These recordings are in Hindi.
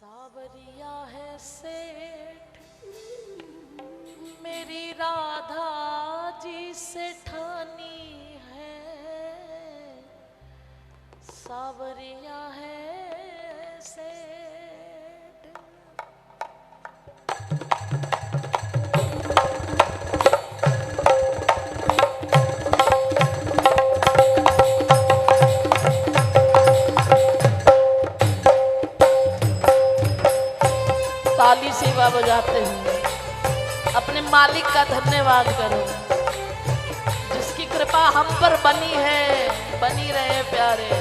सावरिया है सेठ मेरी राधा जी से ठानी है, सावरिया है सेठ। ताली सेवा बजाते हुए अपने मालिक का धन्यवाद करो, जिसकी कृपा हम पर बनी है, बनी रहे प्यारे।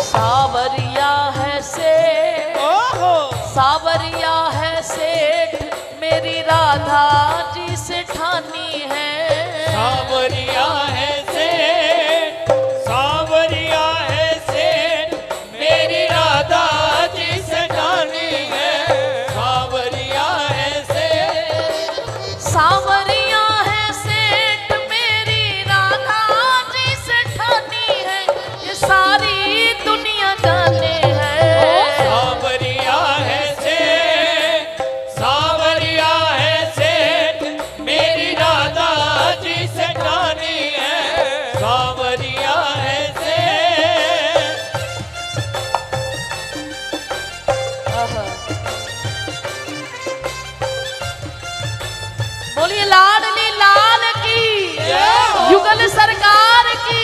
सावरिया है सेठ, सावरिया है सेठ मेरी राधा जी से ठानी है, सावरिया है सेठ, सावरिया है सेठ मेरी राधा जी से ठानी है, सावरिया है सेठ, सावरिया है सेठ मेरी राधा जी से ठानी है, ये सारी दुनिया जाने है। सावरिया है सेठ, सावरिया है सेठ मेरी राधा जी से ठानी है, सावरिया है सेठ। बोलिए लाडली लाल की, युगल सरकार की।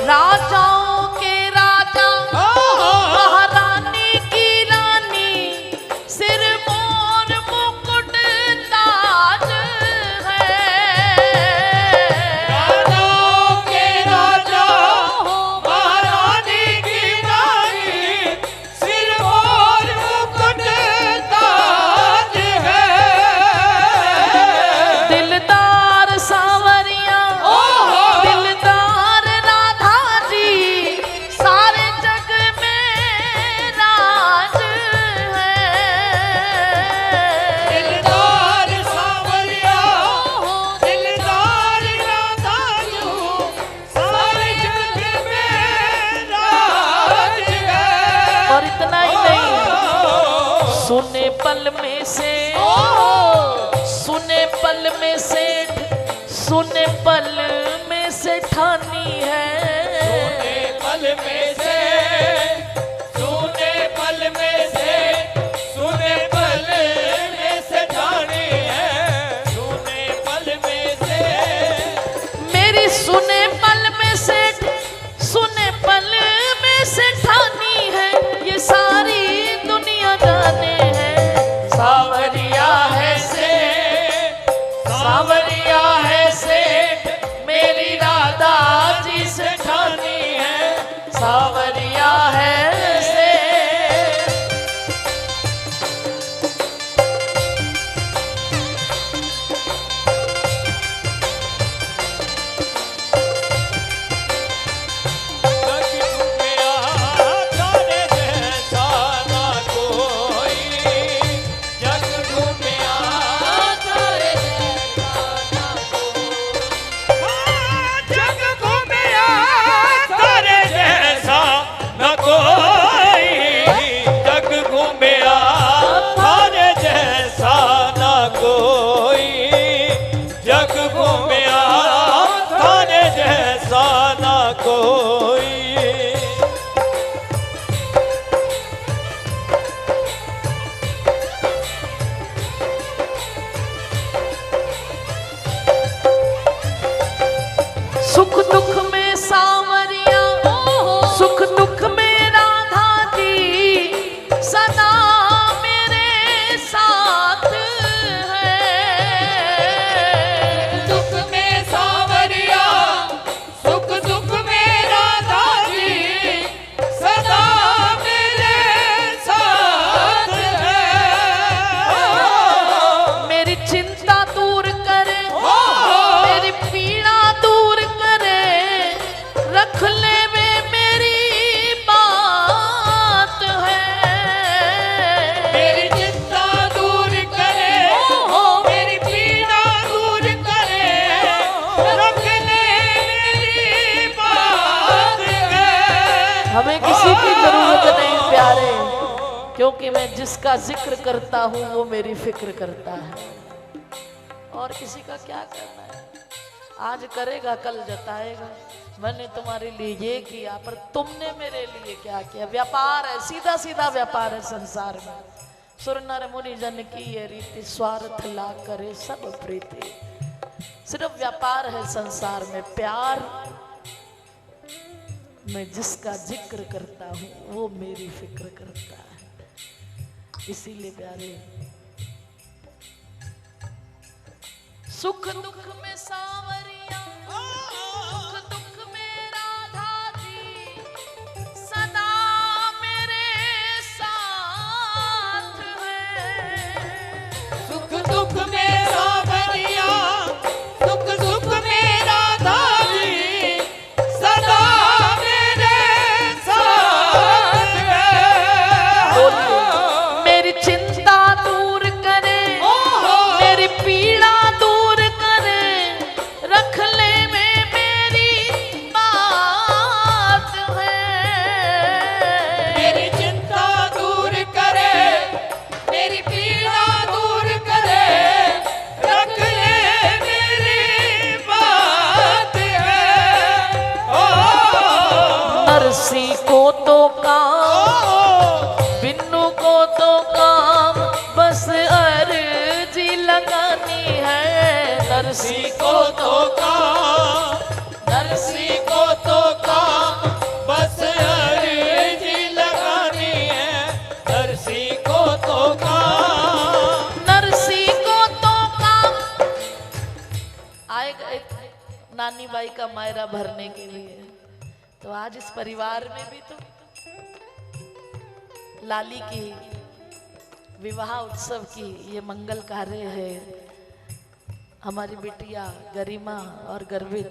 राजाओं के राजा महारानी की रानी, सिर मोर मुकुट ताज है। राजाओं के राजा महारानी की रानी, सिर मोर मुकुट ताज है। दिलदार सावरिया, दिलदार राधा जी, सारे जग में राज है। दिलदार सावरिया, दिलदार राधा जी, सारे जग में राज है। और इतना ही नहीं, सुने पल में से, सुने पल में सेठ, सुने पल में से ठानी है, सोने पल में से, सोने पल में से, सोने पल में से ठानी है, सोने पल में से। मेरी सुने पल में सेठ, सुने पल में से ठानी है, ये सारी दुनिया जाने है। सावरिया क्योंकि मैं जिसका जिक्र करता हूं वो मेरी फिक्र करता है। और किसी का क्या करना है, आज करेगा कल जताएगा। मैंने तुम्हारे लिए ये किया पर तुमने मेरे लिए क्या किया। व्यापार है, सीधा सीधा व्यापार है संसार में। सुर नर मुनि जन की ये रीति, स्वार्थ ला करे सब प्रीति। सिर्फ व्यापार है संसार में, प्यार। मैं जिसका जिक्र करता हूं वो मेरी फिक्र करता है। इसीलिए प्यारे, सुख दुख में सांवरिया, सुख दुख में राधा जी, सदा मेरे साथ है। सुख दुख में सांवरिया, सुख सुख में राधा जी, सदा मेरे साथ है। बोलिए, मेरी चिंता दूर करे, मेरी पीड़ा दूर करे, रख ले में मेरी बात है। मेरी चिंता दूर करे, मेरी पीड़ा दूर करे, रख ले मेरी बात है। नरसी को तो काम, बिन्नू को तो काम, बस अर्जी लगानी है। नरसी को तो काम, नरसी को तो काम, बस अर्जी लगानी है। नरसी को तो काम, नरसी को तो काम। आएगा एक नानी बाई का मायरा भरने के लिए, तो आज इस परिवार में भी तो लाली की विवाह उत्सव की ये मंगल कार्य है। हमारी बिटिया गरिमा और गर्वित,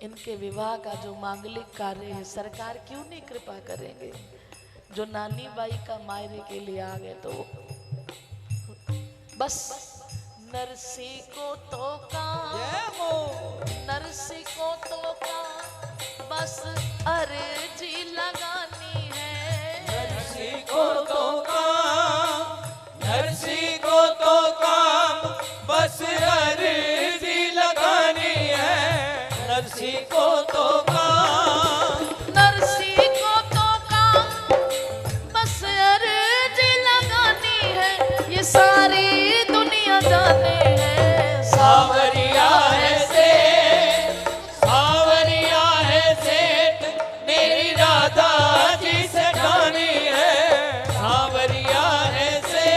इनके विवाह का जो मांगलिक कार्य है, सरकार क्यों नहीं कृपा करेंगे। जो नानी बाई का मायरे के लिए आ गए तो बस नरसी को तो काम, नरसी को तो काम, बस अर्जी लगानी है। नरसी को तो काम, नरसी को तो काम, बस अर्जी लगानी है। नरसी को तो काम, नरसी को तो काम, बस अर्जी लगानी है। ये सारी दुनिया जाने है, सावरिया है सेठ, सावरिया है सेठ, मेरी राधा जी से ठानी है। सावरिया है सेठ,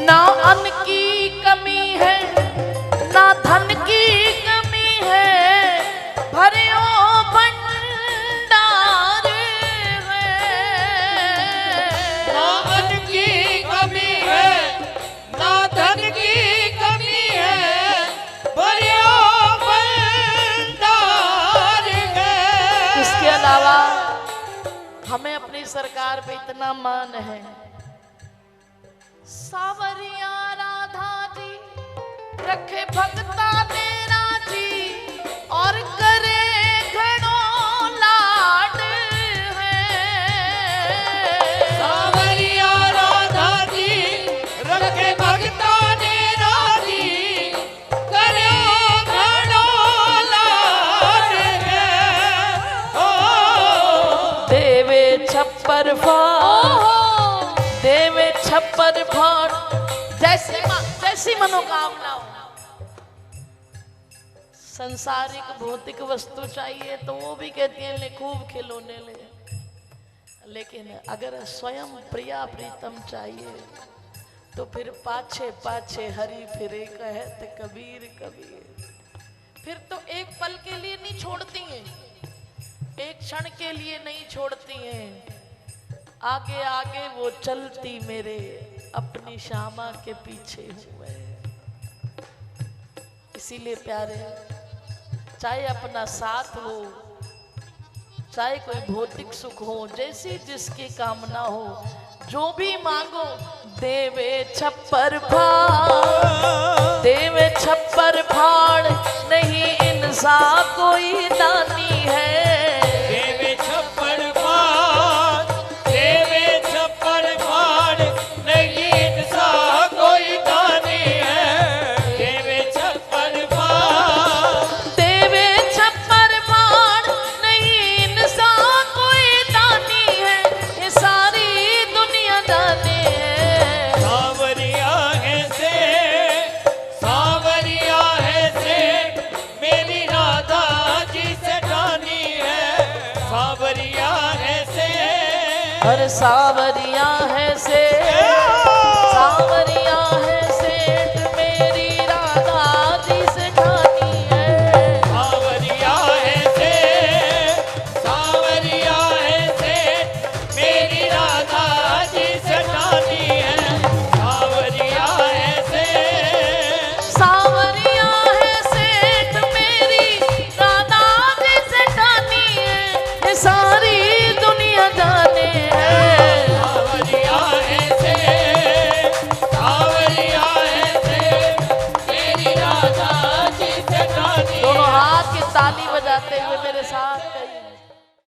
ना अन्न की कमी है, ना धन की कमी है, भरियो भंडार है। ना अन्न की कमी है, ना धन की कमी है, भरियो भंडार है। इसके अलावा हमें अपनी सरकार पे इतना मान है। सावरिया राधा जी रखे भगता मेरा जी, और करे घणो लाड है। सावरिया राधा जी रखे भगता ने राजी, करे घणो लाड है। देवे छप्पर फाड़, देवे छप्पर फाड़, जैसी मनोकामना हो। संसारिक भौतिक वस्तु चाहिए तो वो भी कहती है ले खूब खिलौने ले, लेकिन अगर स्वयं प्रिया प्रीतम चाहिए तो फिर पाछे पाछे हरि फिरे कहत कबीर कबीर। फिर तो एक पल के लिए नहीं छोड़ती हैं, एक क्षण के लिए नहीं छोड़ती हैं। आगे आगे वो चलती मेरे अपनी श्यामा के पीछे हुए। इसीलिए प्यारे, चाहे अपना साथ हो, चाहे कोई भौतिक सुख हो, जैसी जिसकी कामना हो, जो भी मांगो देवे छप्पर फाड़, देवे छप्पर फाड़, नहीं इनसा कोई दानी है। देवे छप्पर फाड़, देवे छप्पर फाड़, नहीं इनसा कोई दानी है। देवे छप्पर फाड़, देवे छप्पर फाड़, नहीं इनसा कोई दानी है, ये सारी दुनिया जाने है। सांवरिया है से, सांवरिया है से, मेरी राधा जी से ठानी है। सांवरिया है से, हर सावरिया है से, सावरिया है सेठ, मेरी राधा जी से ठानी है। सांवरिया है से, सांवरिया है से, मेरी राधा जी से ठानी है। सांवरिया है से, सावरिया है सेठ, मेरी राधा जी से ठानी है, ये सारी दुनिया जाने है। सांवरिया है से, सांवरिया है से, मेरी राधा जी से ठानी है। दोनों हाथ की ताली बजाते हुए मेरे साथ कहिए।